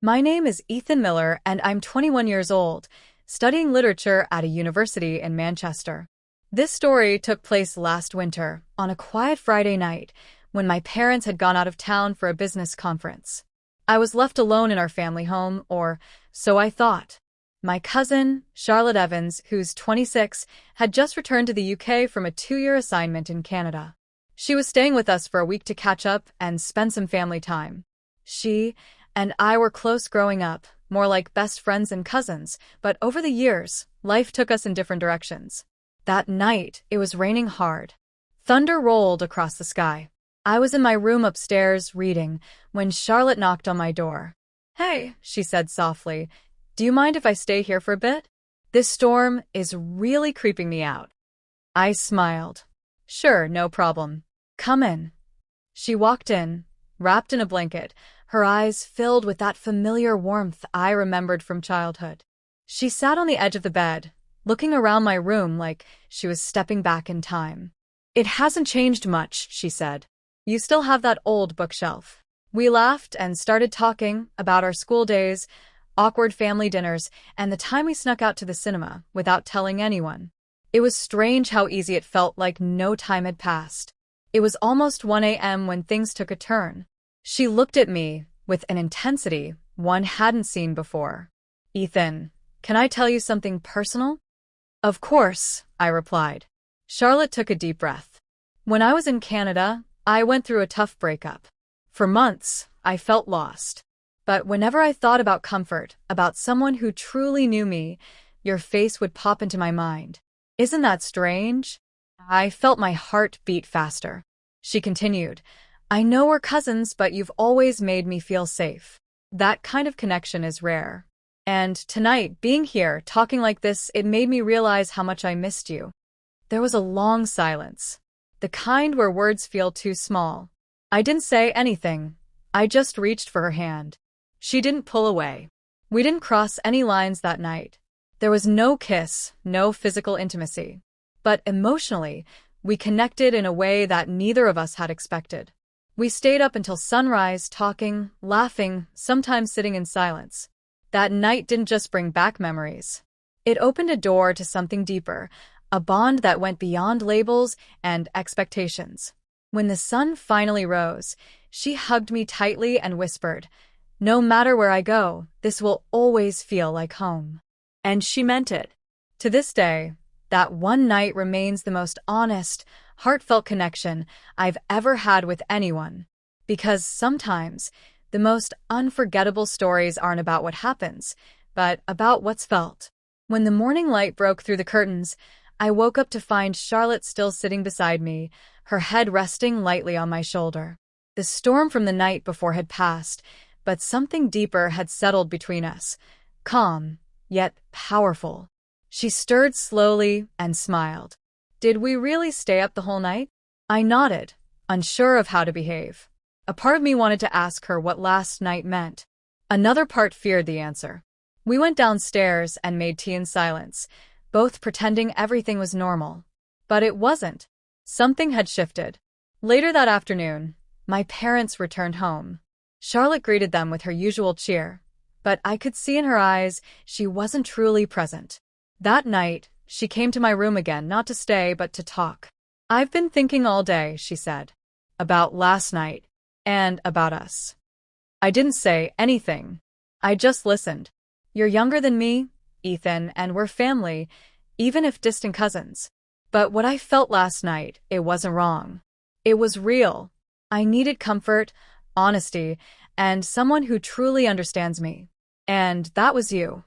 My name is Ethan Miller, and I'm 21 years old, studying literature at a university in Manchester. This story took place last winter, on a quiet Friday night, when my parents had gone out of town for a business conference. I was left alone in our family home, or so I thought. My cousin, Charlotte Evans, who's 26, had just returned to the UK from a 2-year assignment in Canada. She was staying with us for a week to catch up and spend some family time. She and I were close growing up, more like best friends and cousins, but over the years, life took us in different directions. That night, it was raining hard. Thunder rolled across the sky. I was in my room upstairs reading when Charlotte knocked on my door. "Hey," she said softly, "do you mind if I stay here for a bit? This storm is really creeping me out." I smiled. "Sure, no problem. Come in." She walked in, wrapped in a blanket, her eyes filled with that familiar warmth I remembered from childhood. She sat on the edge of the bed, looking around my room like she was stepping back in time. "It hasn't changed much," she said. "You still have that old bookshelf." We laughed and started talking about our school days, awkward family dinners, and the time we snuck out to the cinema without telling anyone. It was strange how easy it felt, like no time had passed. It was almost 1 a.m. when things took a turn. She looked at me with an intensity one hadn't seen before. "Ethan, can I tell you something personal?" "Of course," I replied. Charlotte took a deep breath. "When I was in Canada, I went through a tough breakup. For months, I felt lost. But whenever I thought about comfort, about someone who truly knew me, your face would pop into my mind. Isn't that strange?" I felt my heart beat faster. She continued, "I know we're cousins, but you've always made me feel safe. That kind of connection is rare. And tonight, being here, talking like this, it made me realize how much I missed you." There was a long silence, the kind where words feel too small. I didn't say anything. I just reached for her hand. She didn't pull away. We didn't cross any lines that night. There was no kiss, no physical intimacy. But emotionally, we connected in a way that neither of us had expected. We stayed up until sunrise, talking, laughing, sometimes sitting in silence. That night didn't just bring back memories. It opened a door to something deeper, a bond that went beyond labels and expectations. When the sun finally rose, she hugged me tightly and whispered, "No matter where I go, this will always feel like home." And she meant it. To this day, that one night remains the most honest, heartfelt connection I've ever had with anyone. Because sometimes, the most unforgettable stories aren't about what happens, but about what's felt. When the morning light broke through the curtains, I woke up to find Charlotte still sitting beside me, her head resting lightly on my shoulder. The storm from the night before had passed, but something deeper had settled between us, calm, yet powerful. She stirred slowly and smiled. "Did we really stay up the whole night?" I nodded, unsure of how to behave. A part of me wanted to ask her what last night meant. Another part feared the answer. We went downstairs and made tea in silence, both pretending everything was normal. But it wasn't. Something had shifted. Later that afternoon, my parents returned home. Charlotte greeted them with her usual cheer, but I could see in her eyes she wasn't truly present. That night, she came to my room again, not to stay, but to talk. "I've been thinking all day," she said, "about last night, and about us." I didn't say anything. I just listened. "You're younger than me, Ethan, and we're family, even if distant cousins. But what I felt last night, it wasn't wrong. It was real. I needed comfort, honesty, and someone who truly understands me. And that was you."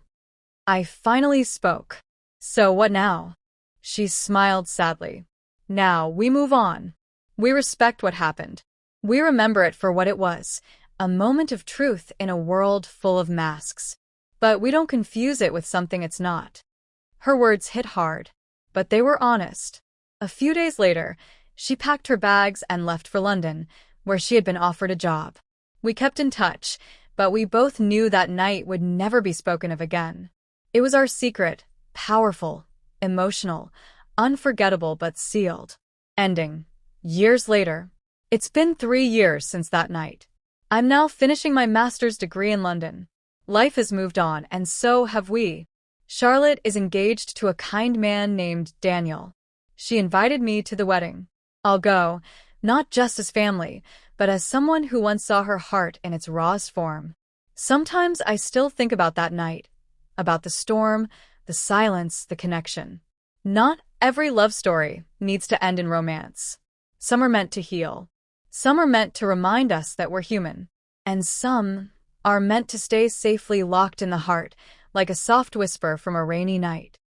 I finally spoke. "So what now?" She smiled sadly. "Now we move on. We respect what happened. We remember it for what it was, a moment of truth in a world full of masks. But we don't confuse it with something it's not." Her words hit hard, but they were honest. A few days later, she packed her bags and left for London, where she had been offered a job. We kept in touch, but we both knew that night would never be spoken of again. It was our secret, powerful, emotional, unforgettable but sealed. Ending. Years later. It's been 3 years since that night. I'm now finishing my master's degree in London. Life has moved on, and so have we. Charlotte is engaged to a kind man named Daniel. She invited me to the wedding. I'll go, not just as family, but as someone who once saw her heart in its rawest form. Sometimes I still think about that night, about the storm, the silence, the connection. Not every love story needs to end in romance. Some are meant to heal. Some are meant to remind us that we're human. And some are meant to stay safely locked in the heart, like a soft whisper from a rainy night.